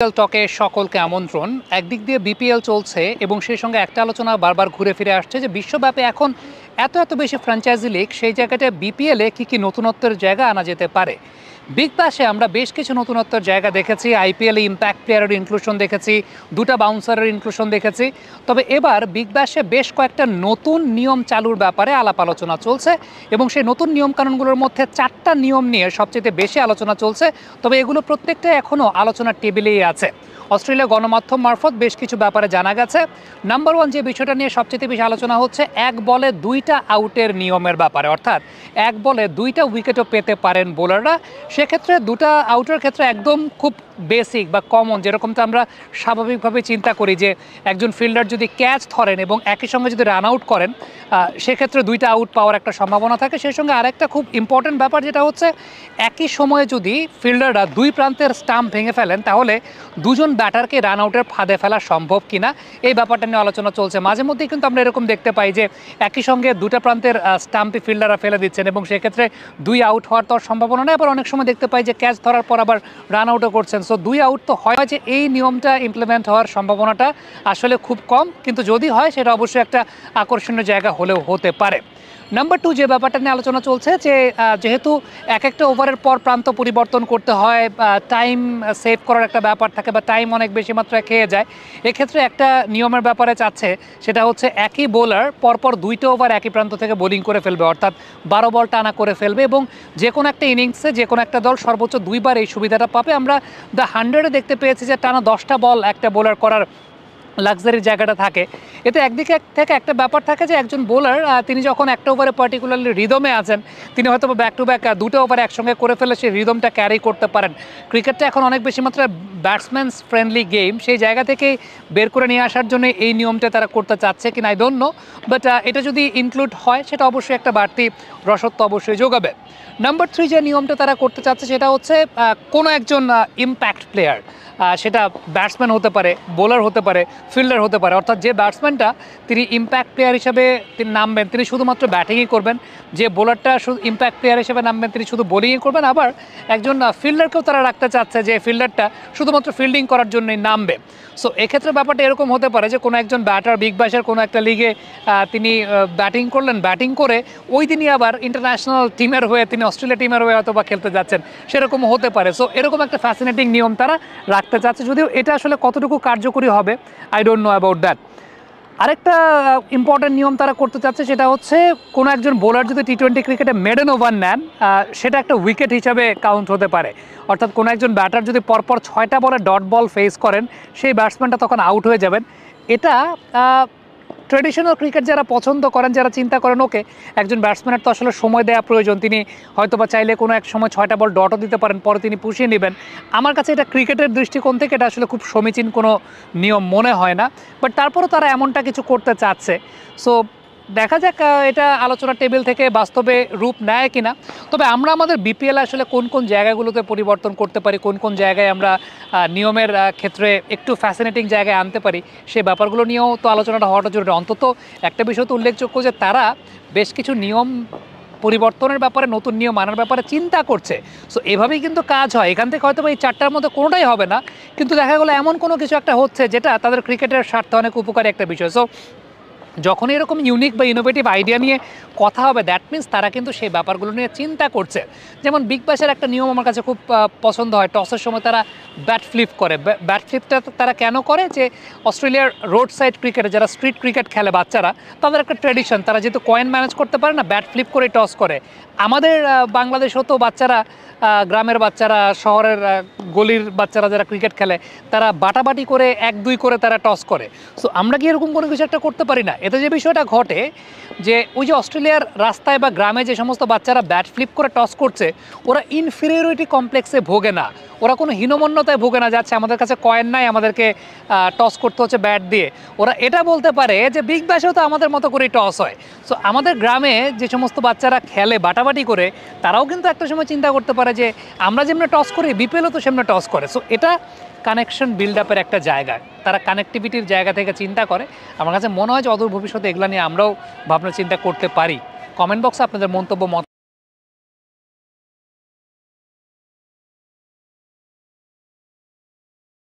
টকে সকলকে আমন্ত্রণ। একদিক দিয়ে বিপিএল চলছে এবং সেই সঙ্গে একটা আলোচনা বারবার ঘুরে ফিরে আসছে যে বিশ্বব্যাপী এখন এত বেশি ফ্র্যাঞ্চাইজি লিগ, সেই জায়গাটায় বিপিএলে কি নতুনত্বের জায়গা আনা যেতে পারে। বিগ ব্যাশে আমরা বেশ কিছু নতুনত্বের জায়গা দেখেছি, আইপিএলে ইম্প্যাক্ট প্লেয়ারের ইনক্লুশন দেখেছি, দুটা বাউন্সারের ইনক্লুশন দেখেছি। তবে এবার বিগ ব্যাশে বেশ কয়েকটা নতুন নিয়ম চালুর ব্যাপারে আলাপ আলোচনা চলছে এবং সেই নতুন নিয়মকানুনগুলোর মধ্যে 4টা নিয়ম নিয়ে সবচেয়ে বেশি আলোচনা চলছে। তবে এগুলো প্রত্যেকটা এখনও আলোচনার টেবিলেই আছে। অস্ট্রেলিয়া গণমাধ্যম মারফত বেশ কিছু ব্যাপারে জানা গেছে। নাম্বার 1 যে বিষয়টা নিয়ে সবচেয়ে বেশি আলোচনা হচ্ছে এক বলে 2টা আউটের নিয়মের ব্যাপারে, অর্থাৎ এক বলে 2টা উইকেটও পেতে পারেন বোলাররা। সেক্ষেত্রে 2টা আউটের ক্ষেত্রে একদম খুব বেসিক বা কমন, যেরকমটা আমরা স্বাভাবিকভাবে চিন্তা করি যে একজন ফিল্ডার যদি ক্যাচ ধরেন এবং একই সঙ্গে যদি রান আউট করেন, সেক্ষেত্রে 2টা আউট পাওয়ার একটা সম্ভাবনা থাকে। সেই সঙ্গে আরেকটা খুব ইম্পর্টেন্ট ব্যাপার যেটা হচ্ছে একই সময়ে যদি ফিল্ডাররা দুই প্রান্তের স্টাম্প ভেঙে ফেলেন তাহলে দুজন ব্যাটারকে রান আউটের ফাঁদে ফেলা সম্ভব কিনা, এই ব্যাপারটা নিয়ে আলোচনা চলছে। মাঝে মধ্যেই কিন্তু আমরা এরকম দেখতে পাই যে একই সঙ্গে দুটা প্রান্তের স্টাম্পে ফিল্ডাররা ফেলে দিচ্ছেন এবং সেক্ষেত্রে 2 আউট হওয়ার তো সম্ভাবনা নেই। আবার অনেক সময় দেখতে পাই যে ক্যাচ ধরার পর আবার রান আউটও করছেন। সো 2 আউট তো হয় যে এই নিয়মটা ইমপ্লিমেন্ট হওয়ার সম্ভাবনাটা আসলে খুব কম, কিন্তু যদি হয় সেটা অবশ্যই একটা আকর্ষণীয় জায়গা হলেও হতে পারে। নাম্বার 2 যে ব্যাপারটা নিয়ে আলোচনা চলছে যে যেহেতু এক একটা ওভারের পর প্রান্ত পরিবর্তন করতে হয়, টাইম সেভ করার একটা ব্যাপার থাকে বা টাইম অনেক বেশি মাত্রায় খেয়ে যায়, এক্ষেত্রে একটা নিয়মের ব্যাপারে চাচ্ছে সেটা হচ্ছে একই বোলার পরপর 2টা ওভার একই প্রান্ত থেকে বোলিং করে ফেলবে, অর্থাৎ 12 বল টানা করে ফেলবে এবং যে কোনো একটা ইনিংসে যে কোনো একটা দল সর্বোচ্চ 2বার এই সুবিধাটা পাবে। আমরা দ্য 100-এ দেখতে পেয়েছি যে টানা 10টা বল একটা বোলার করার লাক্সারির জায়গাটা থাকে। এতে একদিকে থেকে একটা ব্যাপার থাকে যে একজন বোলার তিনি যখন একটা ওভারে পার্টিকুলারলি রিদমে আছেন, তিনি হয়তো ব্যাক টু ব্যাক 2টা ওভার একসঙ্গে করে ফেলে সেই রিদমটা ক্যারি করতে পারেন। ক্রিকেটটা এখন অনেক বেশি মাত্রায় ব্যাটসম্যানস ফ্রেন্ডলি গেম, সেই জায়গা থেকে বের করে নিয়ে আসার জন্য এই নিয়মটা তারা করতে চাচ্ছে কিনা আই ডোন্ট নো, বাট এটা যদি ইনক্লুড হয় সেটা অবশ্যই একটা বাড়তি রসত্ব অবশ্যই যোগাবে। নাম্বার 3 যে নিয়মটা তারা করতে চাচ্ছে সেটা হচ্ছে কোনো একজন ইম্প্যাক্ট প্লেয়ার, সেটা ব্যাটসম্যান হতে পারে, বোলার হতে পারে, ফিল্ডার হতে পারে, অর্থাৎ যে ব্যাটসম্যানটা তিনি ইম্প্যাক্ট প্লেয়ার হিসেবে তিনি নামবেন তিনি শুধুমাত্র ব্যাটিংই করবেন, যে বোলারটা শুধু ইম্প্যাক্ট প্লেয়ার হিসেবে নামবেন তিনি শুধু বোলিংই করবেন। আবার একজন ফিল্ডারকেও তারা রাখতে চাচ্ছে যে ফিল্ডারটা শুধুমাত্র ফিল্ডিং করার জন্যই নামবে। সো এক্ষেত্রে ব্যাপারটা এরকম হতে পারে যে কোনো একজন ব্যাটার বিগ ব্যাশের কোনো একটা লিগে তিনি ব্যাটিং করলেন, ব্যাটিং করে ওই দিনই আবার ইন্টারন্যাশনাল টিমের হয়ে তিনি অস্ট্রেলিয়া টিমের হয়ে হয়তো বা খেলতে যাচ্ছেন, সেরকম হতে পারে। সো এরকম একটা ফ্যাসিনেটিং নিয়ম তারা রাখতে চাচ্ছে, যদিও এটা আসলে কতটুকু কার্যকরী হবে I don't know about that. আরেকটা ইম্পর্টেন্ট নিয়ম তারা করতে চাচ্ছে সেটা হচ্ছে কোনো একজন বোলার যদি টি-20 ক্রিকেটে মেডেন ওভার নেন, সেটা একটা উইকেট হিসাবে কাউন্ট হতে পারে। অর্থাৎ কোনো একজন ব্যাটার যদি পরপর 6টা বলে ডট বল ফেস করেন, সেই ব্যাটসম্যানটা তখন আউট হয়ে যাবেন। এটা ট্রেডিশনাল ক্রিকেট যারা পছন্দ করেন, যারা চিন্তা করেন ওকে একজন ব্যাটসম্যানের তো আসলে সময় দেওয়া প্রয়োজন, তিনি হয়তো বা চাইলে কোনো এক সময় 6টা বল ডটও দিতে পারেন, পরে তিনি পুষিয়ে নেবেন। আমার কাছে এটা ক্রিকেটের দৃষ্টিকোণ থেকে এটা আসলে খুব সমীচীন কোনো নিয়ম মনে হয় না, বাট তারপরও তারা এমনটা কিছু করতে চাচ্ছে। সো দেখা যাক এটা আলোচনার টেবিল থেকে বাস্তবে রূপ নেয় কিনা। তবে আমরা আমাদের বিপিএল আসলে কোন কোন জায়গাগুলোতে পরিবর্তন করতে পারি, কোন কোন জায়গায় আমরা নিয়মের ক্ষেত্রে একটু ফ্যাসিনেটিং জায়গায় আনতে পারি, সেই ব্যাপারগুলো নিয়েও তো আলোচনাটা হওয়াটা জরুরি। অন্তত একটা বিষয় তো উল্লেখযোগ্য যে তারা বেশ কিছু নিয়ম পরিবর্তনের ব্যাপারে, নতুন নিয়ম আনার ব্যাপারে চিন্তা করছে। সো এভাবেই কিন্তু কাজ হয়। এখান থেকে হয়তো এই 4টার মধ্যে কোনোটাই হবে না, কিন্তু দেখা গেলো এমন কোনো কিছু একটা হচ্ছে যেটা তাদের ক্রিকেটের স্বার্থে অনেক উপকারী একটা বিষয়। সো যখন এরকম ইউনিক বা ইনোভেটিভ আইডিয়া নিয়ে কথা হবে, দ্যাট মিনস তারা কিন্তু সেই ব্যাপারগুলো নিয়ে চিন্তা করছে। যেমন বিগ ব্যাশের একটা নিয়ম আমার কাছে খুব পছন্দ হয়, টসের সময় তারা ব্যাট ফ্লিপ করে। ব্যাট ফ্লিপটা তারা কেন করে, যে অস্ট্রেলিয়ার রোড সাইড ক্রিকেটে যারা স্ট্রিট ক্রিকেট খেলে বাচ্চারা, তাদের একটা ট্র্যাডিশন, তারা যেহেতু কয়েন ম্যানেজ করতে পারে না, ব্যাট ফ্লিপ করে টস করে। আমাদের বাংলাদেশেও তো বাচ্চারা, গ্রামের বাচ্চারা, শহরের গলির বাচ্চারা যারা ক্রিকেট খেলে তারা বাটাবাটি করে 1-2 করে তারা টস করে। সো আমরা কি এরকম কোনো কিছু একটা করতে পারি না? এতে যে বিষয়টা ঘটে যে ওই যে অস্ট্রেলিয়ার রাস্তায় বা গ্রামে যে সমস্ত বাচ্চারা ব্যাট ফ্লিপ করে টস করছে, ওরা ইনফিরিয়রিটি কমপ্লেক্সে ভোগে না, ওরা কোনো হীনমন্যতায় ভোগে না, যাচ্ছে আমাদের কাছে কয়েন নাই, আমাদেরকে টস করতে হচ্ছে ব্যাট দিয়ে। ওরা এটা বলতে পারে যে বিগ ব্যাশেও তো আমাদের মতো করেই টস হয়। সো আমাদের গ্রামে যে সমস্ত বাচ্চারা খেলে বাটাবাটি করে, তারাও কিন্তু একটা সময় চিন্তা করতে পারে যে আমরা যেমনি টস করি বিপিএলও তো সেমনি টস করে। সো এটা কানেকশন বিল্ড আপের একটা জায়গা, তারা কানেক্টিভিটির জায়গা থেকে চিন্তা করে। আমার কাছে মনে হয় যে অদূর ভবিষ্যতে এগুলো নিয়ে আমরাও ভাবনা চিন্তা করতে পারি। কমেন্ট বক্সে আপনাদের মন্তব্য